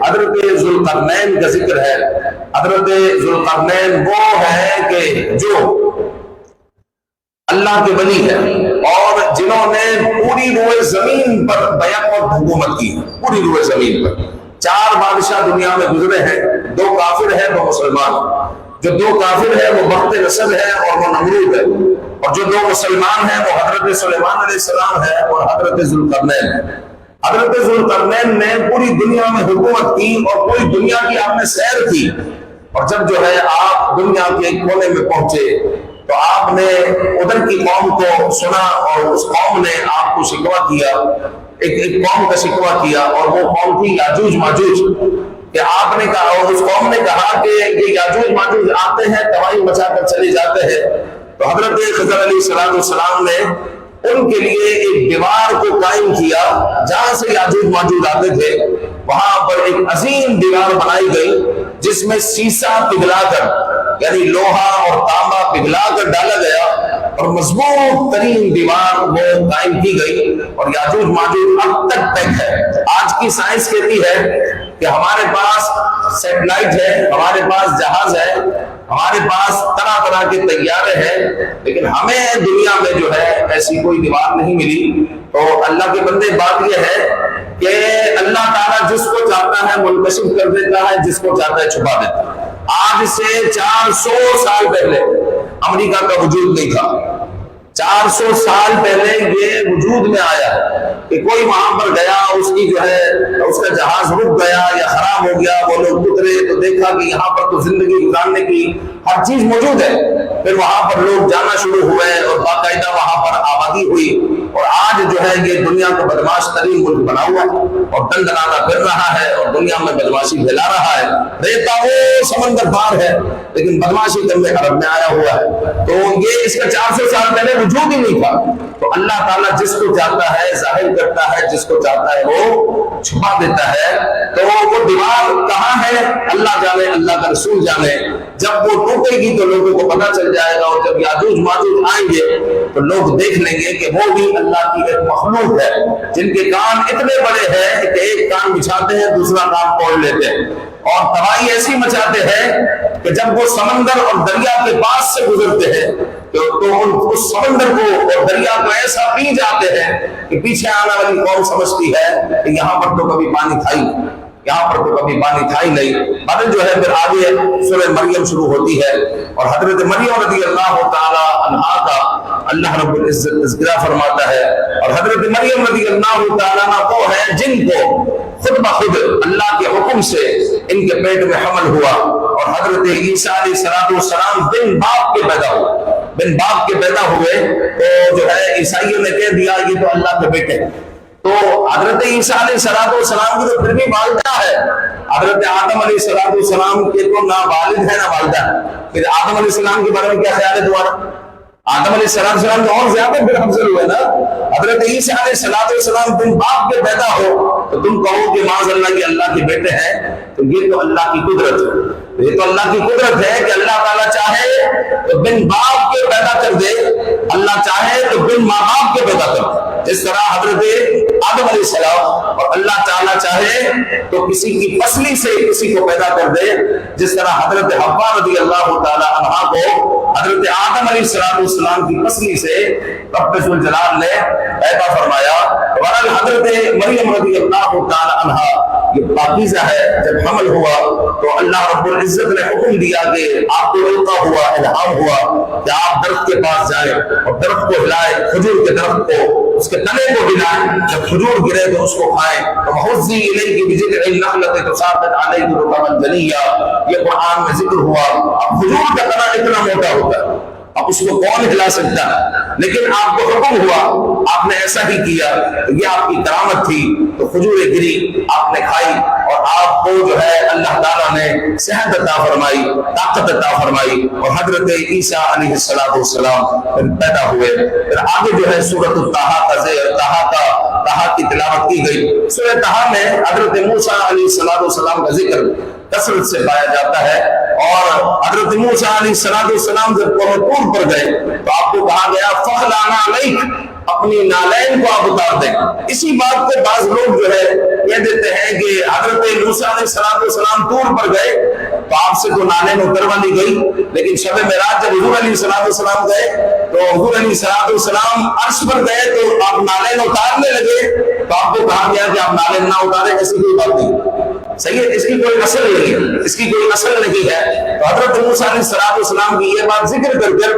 حضرت ذوالقرنین کا ذکر ہے۔ حضرت ذوالقرنین وہ ہے کہ جو اللہ کے ولی ہے اور جنہوں نے پوری روئے زمین پر بیعت اور حکومت کی، پوری روئے زمین پر۔ 4 بادشاہ دنیا میں گزرے ہیں، 2 کافر ہیں، 2 مسلمان۔ جو 2 کافر ہیں وہ بخت نصر ہے اور وہ نمرود ہے، اور جو 2 مسلمان ہیں وہ حضرت سلیمان علیہ السلام ہے اور حضرت ذوالقرنین ہے۔ حضرت ذوالقرنین نے پوری دنیا میں حکومت کی اور پوری دنیا کی آپ نے سیر کی، اور جب جو ہے آپ دنیا کے ایک کونے میں پہنچے تو آپ نے ادھر کی قوم کو سنا اور اس قوم نے آپ کو شکوہ کیا، ایک قوم کا شکوہ کیا، اور وہ قوم تھی یاجوج ماجوج، کہ آپ نے کہا اور اس قوم نے کہا کہ یہ یاجوج ماجوج آتے ہیں تباہی مچا کر چلے جاتے ہیں۔ تو حضرت خضر علیہ السلام نے ان کے لیے ایک دیوار کو قائم کیا، جہاں سے یاجوج ماجوج آتے تھے وہاں پر ایک عظیم دیوار بنائی گئی جس میں سیسا پگھلا کر، یعنی لوہا اور تانبا پگھلا کر ڈالا گیا، اور مضبوط ترین دیوار وہ قائم کی گئی، اور یاجوج ماجوج اب تک پیک ہے۔ آج کی سائنس کہتی ہے کہ ہمارے پاس سیٹلائٹ ہے، ہمارے پاس جہاز ہے، ہمارے پاس طرح طرح کے طیارے ہیں، لیکن ہمیں دنیا میں جو ہے ایسی کوئی دیوار نہیں ملی۔ تو اللہ کے بندے بات یہ ہے کہ اللہ تعالیٰ جس کو چاہتا ہے منکشف کر دیتا ہے، جس کو چاہتا ہے چھپا دیتا ہے۔ آج سے 400 سال پہلے امریکہ کا وجود نہیں تھا، 400 سال پہلے یہ وجود میں آیا کہ کوئی وہاں پر گیا، اس کی جو ہے اس کا جہاز رک گیا یا خراب ہو گیا، وہ لوگ اترے تو دیکھا کہ یہاں پر تو زندگی گزارنے کی ہر چیز موجود ہے۔ پھر وہاں پر لوگ جانا شروع ہوئے اور باقاعدہ وہاں پر آبادی ہوئی، اور آج جو ہے یہ دنیا کو بدماش ترین ملک بنا ہوا اور دندناتا پھر رہا ہے اور دنیا میں بدماشی پھیلا رہا ہے۔ ریتا وہ سمندر پار ہے لیکن بدماشی دمبے حرم میں آیا ہوا ہے۔ تو یہ اس کا 400 سال پہلے وجود ہی نہیں تھا۔ تو اللہ تعالیٰ جس کو چاہتا ہے ظاہر کرتا ہے، جس کو چاہتا ہے وہ چھپا دیتا ہے۔ تو وہ دیوار کہاں ہے اللہ جانے، اللہ کا رسول جانے۔ جب وہ ٹوٹے گی تو لوگوں کو پتہ چل جائے گا، اور جب یاجوج ماجوج آئیں گے تو لوگ دیکھ لیں گے کہ وہ بھی اللہ کی ایک مخلوق ہے جن کے کان اتنے بڑے ہیں کہ ایک کان بچھاتے ہیں دوسرا کان توڑ لیتے ہیں، اور تباہی ایسی مچاتے ہیں کہ جب وہ سمندر اور دریا کے پاس سے گزرتے ہیں تو اس سمندر کو اور دریا کو ایسا پی جاتے ہیں کہ پیچھے آنے والی قوم سمجھتی ہے کہ یہاں پر تو کبھی پانی تھا ہی، یہاں پر تو کبھی پانی تھا ہی نہیں۔ بعد جو ہے پھر آگے سورہ مریم شروع ہوتی ہے، اور حضرت مریم رضی اللہ تعالی عنہا کا اللہ رب العزت تذکرہ فرماتا ہے، اور حضرت مریم رضی اللہ تعالی عنہ وہ ہے جن کو خود بخود اللہ کے حکم سے ان کے پیٹ میں حمل ہوا، اور حضرت عیسیٰ علیہ السلام بن باپ کے پیدا ہوئے، بن باپ کے پیدا ہوئے تو جو ہے عیسائیوں نے کہہ دیا یہ تو اللہ کے بیٹے ہیں۔ تو حضرت عیسیٰ علیہ السلام کی تو پھر بھی والدہ ہے، حضرت آدم علیہ السلام کے تو نہ والد ہے نہ والدہ ہے۔ پھر آدم علیہ السلام کے بارے میں کیا خیال ہے تمہارا؟ آدم علیہ السلام تو اور زیادہ پھر افضل ہوئے نا۔ حضرت عیسیٰ علیہ السلام تم باپ کے پیدا ہو تو تم کہو کہ معاذ اللہ کے اللہ کے بیٹے ہیں، تو یہ تو اللہ کی قدرت ہے، یہ تو اللہ کی قدرت ہے کہ اللہ تعالیٰ چاہے تو بن باپ کے پیدا کر دے، اللہ چاہے تو بن ماں باپ کے پیدا کر دے۔ جس طرح حضرت آدم علیہ السلام اور اللہ تعالیٰ چاہے تو کسی کی پسلی سے کسی کو پیدا کر دے، جس طرح حضرت حوا رضی اللہ تعالیٰ عنہا کو حضرت آدم علیہ السلام کی پسلی سے رب ذوالجلال نے پیدا فرمایا۔ اور حضرت مریم رضی اللہ تعالیٰ عنہا یہ پاکیزہ ہے، جب حمل ہوا تو اللہ رب العزت نے حکم دیا کہ آپ کو القا ہوا، الہام ہوا کہ آپ درخت کے پاس جائیں اور درخت کو ہلائیں، کھجور کے درخت کو، اس کے تنے کو ہلائیں، جب کھجور گرے تو اس کو کھائیں۔ وَهُزِّي إِلَيْكِ بِجِذْعِ النَّخْلَةِ تُسَاقِطْ عَلَيْكِ رُطَبًا جَنِيًّا، یہ قرآن میں ذکر ہوا۔ اب کھجور کا تنا اتنا موٹا ہوتا ہے، اب اس کو کون ہلا سکتا ہے، لیکن آپ کو حکم ہوا، آپ نے ایسا ہی کیا، یہ آپ کی کرامت تھی۔ تو کھجوریں گری، آپ نے کھائی، اور آپ کو جو ہے اللہ تعالیٰ نے صحت عطا فرمائی، طاقت عطا فرمائی، اور حضرت عیسیٰ علیہ السلام پیدا ہوئے۔ پھر آگے جو ہے سورۃ طٰہٰ کی تلاوت کی گئی۔ سورۃ طٰہٰ میں حضرت موسیٰ علیہ السلام کا ذکر کثرت سے پایا جاتا ہے، اور حضرت موسیٰ علیہ السلام جب قوم طور پر گئے تو آپ کو کہا گیا فَخْلَعْنَا عَلَيْكَ، اپنی نالین کو آپ اتار دیں۔ اسی بات کو بعض لوگ جو ہے کہہ دیتے ہیں کہ حضرت موسیٰ علیہ السلام طور پر گئے تو آپ سے تو نالین اتروا لی گئی، لیکن شب معراج جب حضور علیہ السلام گئے تو حضور علیہ السلام عرش پر گئے تو آپ نالین اتارنے لگے تو آپ کو کہا گیا کہ آپ نالین نہ اتاریں، ایسی کوئی بات نہیں۔ صحیح ہے، اس کی کوئی اصل نہیں ہے، اس کی کوئی اصل نہیں ہے۔ تو حضرت موسیٰ علیہ السلام کی یہ بات ذکر کر کر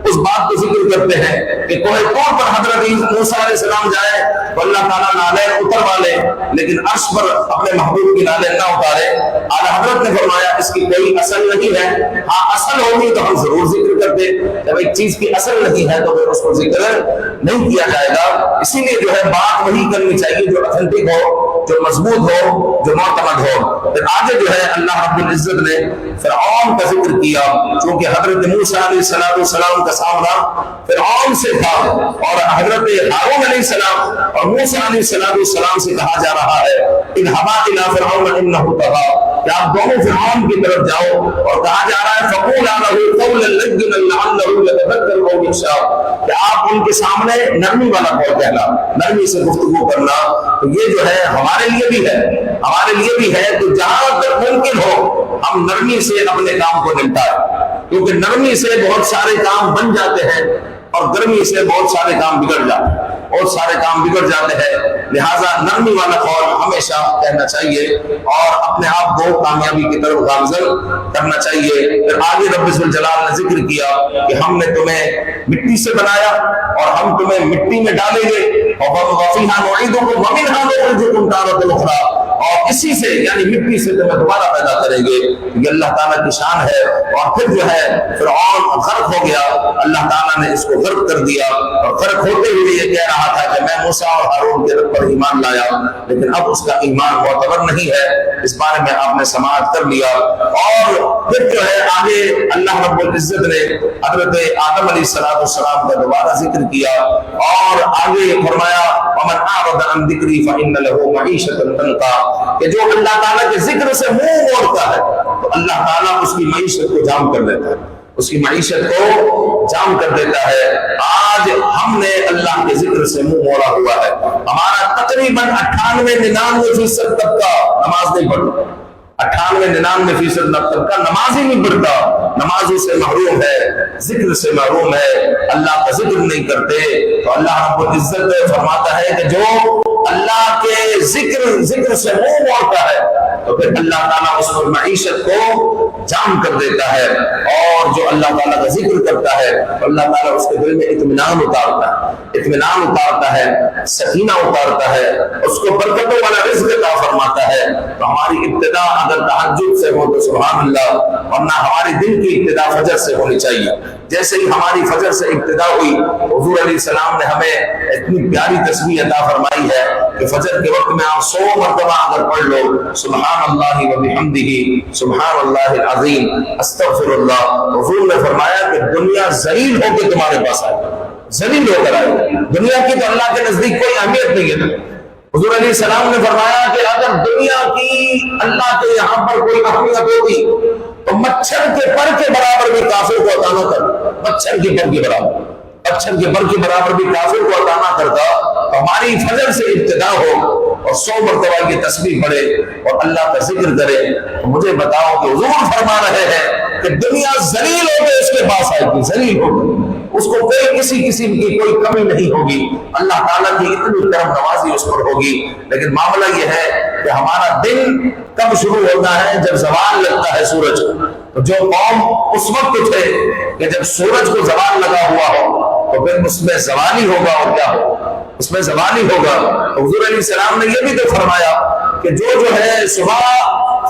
اس بات کو ذکر کرتے ہیں کہ کوہ طور پر حضرت موسیٰ علیہ السلام جائے تو اللہ تعالیٰ نالین اتروا لے، لیکن عرش پر اپنے محبوب کی نالین نہ اتارے۔ اعلیٰ حضرت نے فرمایا اس کی کوئی اصل نہیں ہے، ہاں اصل ہوگی تو ہم ضرور ذکر کرتے، جب ایک چیز کی اصل نہیں ہے تو پھر اس کو ذکر نہیں کیا جائے گا۔ اسی لیے جو ہے بات وہی کرنی چاہیے جو اتھینٹک ہو، جو مضبوط ہو، جو معتمد ہو۔ پھر آگے جو ہے اللہ رب العزت نے فرعون کا ذکر کیا، چونکہ حضرت موسیٰ علیہ السلام کا سامنا فرعون سے تھا اور حضرت ہارون علیہ السلام اور موسیٰ علیہ السلام سے کہا جا رہا ہے اذهبا الى فرعون انه طغى، کہ آپ دونوں فرعون کی طرف جاؤ، اور کہا جا رہا ہے فقولا له قولا لينا لعله يتذكر او يخشى، کہ آپ ان کے سامنے نرمی والا قول کہنا، نرمی سے گفتگو کرنا۔ تو یہ جو ہے ہمارے لیے بھی ہے، ہمارے لیے بھی ہے کہ جہاں تک ممکن ہو ہم نرمی سے اپنے کام کو نمٹائیں، کیونکہ نرمی سے بہت سارے کام بن جاتے ہیں اور گرمی سے بہت سارے کام بگڑ جاتے ہیں، بہت سارے کام بگڑ جاتے ہیں۔ لہٰذا نرمی والا قول ہمیشہ کہنا چاہیے اور اپنے آپ کو کامیابی کی طرف گامزن کرنا چاہیے۔ پھر آگے رب ذوالجلال نے ذکر کیا کہ ہم نے تمہیں مٹی سے بنایا اور ہم تمہیں مٹی میں ڈالیں گے وَفِيهَا نُعِيدُكُمْ وَمِنْهَا نُخْرِجُكُمْ تَارَةً أُخْرَىٰ، اور اسی سے یعنی مٹی سے تمہیں دوبارہ پیدا کریں گے۔ یہ اللہ تعالیٰ کی شان ہے۔ اور پھر جو ہے فرعون غرق ہو گیا، اللہ تعالیٰ نے اس کو غرق کر دیا، اور غرق ہوتے ہوئے یہ کہہ رہا تھا کہ میں موسیٰ اور ہارون کے رب پر ایمان لایا، لیکن اب اس کا ایمان معتبر نہیں ہے۔ اس بارے میں آپ نے سماعت کر لیا۔ اور پھر جو ہے آگے اللہ رب العزت نے حضرت آدم علیہ السلام کا دوبارہ ذکر کیا اور آگے فرمایا وَمَنْ أَعْرَضَ عَنْ ذِكْرِي فَإِنَّ لَهُ مَعِيشَةً ضَنْكًا، کہ جو اللہ تعالیٰ کے ذکر سے منہ موڑتا ہے تو اللہ تعالیٰ اس کی معیشت کو جام کر دیتا ہے، اس کی معیشت کو جام کر دیتا ہے۔ آج ہم نے اللہ کے ذکر سے منہ موڑا ہوا ہے، ہمارا تقریباً 98-99% طبقہ نماز نہیں پڑھتا، 98-99% طبقہ نماز ہی نہیں پڑھتا، نمازوں سے محروم ہے، ذکر سے محروم ہے، اللہ کا ذکر نہیں کرتے۔ تو اللہ رب العزت فرماتا ہے کہ جو اللہ کے ذکر سے منہ موڑتا ہے تو پھر اللہ تعالیٰ اس پر معیشت کو جام کر دیتا ہے، اور جو اللہ تعالیٰ کا ذکر کرتا ہے تو اللہ تعالیٰ اس کے دل میں اطمینان اتارتا ہے، سکینہ اتارتا ہے، اس کو برکتوں والا رزق عطا فرماتا ہے۔ تو ہماری ابتدا اگر تہجد سے ہو تو سبحان اللہ، ورنہ ہماری دن کی ابتدا فجر سے ہونی چاہیے۔ جیسے ہی ہماری فجر سے ابتدا ہوئی، حضور علیہ السلام نے ہمیں اتنی پیاری تسبیح عطا فرمائی ہے کہ فجر کے وقت میں آپ 100 مرتبہ اگر پڑھ لو سبحان اللہ وبحمدہ سبحان اللہ العظیم استغفر اللہ، حضور نے فرمایا کہ دنیا ذلیل ہو کے تمہارے پاس آئے، ذلیل ہو کر آئے۔ دنیا کی تو اللہ کے نزدیک کوئی اہمیت نہیں ہے۔ حضور علیہ السلام نے فرمایا کہ اگر دنیا کی اللہ کے یہاں پر کوئی اہمیت ہوگی تو مچھر کے پر کے برابر بھی کافر کو عطا نہ کر، مچھر کے پر کے برابر، مچھر کے پر کے برابر بھی کافر کو عطا نہ کرتا۔ تو ہماری فجر سے ابتدا ہو اور 100 مرتبہ کی تسبیح پڑھے اور اللہ کا ذکر کرے۔ تو مجھے بتاؤ کہ حضور فرما رہے ہیں کہ دنیا ذلیل ہو کے اس کے پاس آئے گی، ذلیل ہو گئی، اس کو کوئی کسی قسم کی کوئی کمی نہیں ہوگی، اللہ تعالیٰ کی اتنی کرم نوازی اس پر ہوگی۔ لیکن معاملہ یہ ہے کہ ہمارا دن کب شروع ہوتا ہے؟ جب زوال لگتا ہے سورج۔ تو جو قوم اس وقت تھے کہ جب سورج کو زوال لگا ہوا ہو تو پھر اس میں زوالی ہوگا، اور کیا ہو اس میں زوالی ہوگا۔ حضور علیہ السلام نے یہ بھی تو فرمایا کہ جو ہے صبح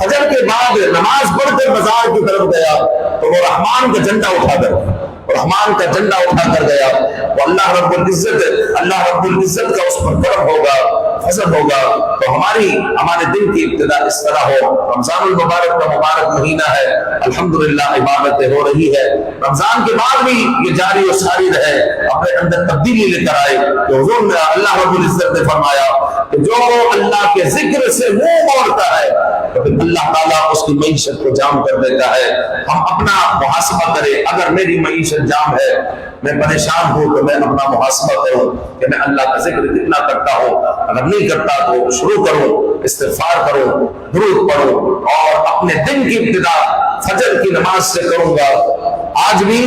فجر کے بعد نماز پڑھ کر بازار کی طرف گیا تو وہ رحمان کا جھنڈا اٹھا کر گیا، تو اللہ رب العزت کا اس پر کرم ہوگا، فضل ہوگا۔ تو ہمارے دن کی ابتدا اس طرح ہو۔ رمضان المبارک کا مبارک مہینہ ہے، الحمدللہ عبادتیں ہو رہی ہے، رمضان کے بعد بھی یہ جاری و ساری رہے، اپنے اندر تبدیلی لے کر آئے۔ کہ حضور نے اللہ رب العزت نے فرمایا کہ جو اللہ کے ذکر سے منہ موڑتا ہے تو پھر اللہ تعالیٰ اس کی معیشت کو جام کر دیتا ہے۔ ہم اپنا محاسبہ کریں، اگر میری معیشت جام ہے، میں پریشان ہوں، تو میں اپنا محاسبہ کروں کہ میں اللہ کا ذکر کتنا کرتا ہوں، اگر نہیں کرتا تو شروع کروں، استغفار کروں، درود پڑھوں، اور اپنے دن کی ابتدا فجر کی نماز سے کروں گا، آج بھی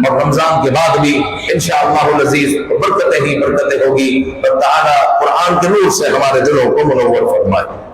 اور رمضان کے بعد بھی انشاءاللہ العزیز برکتیں ہی برکتیں ہوگی۔ اور تعالیٰ قرآن کے نور سے ہمارے دلوں کو منور فرمائے۔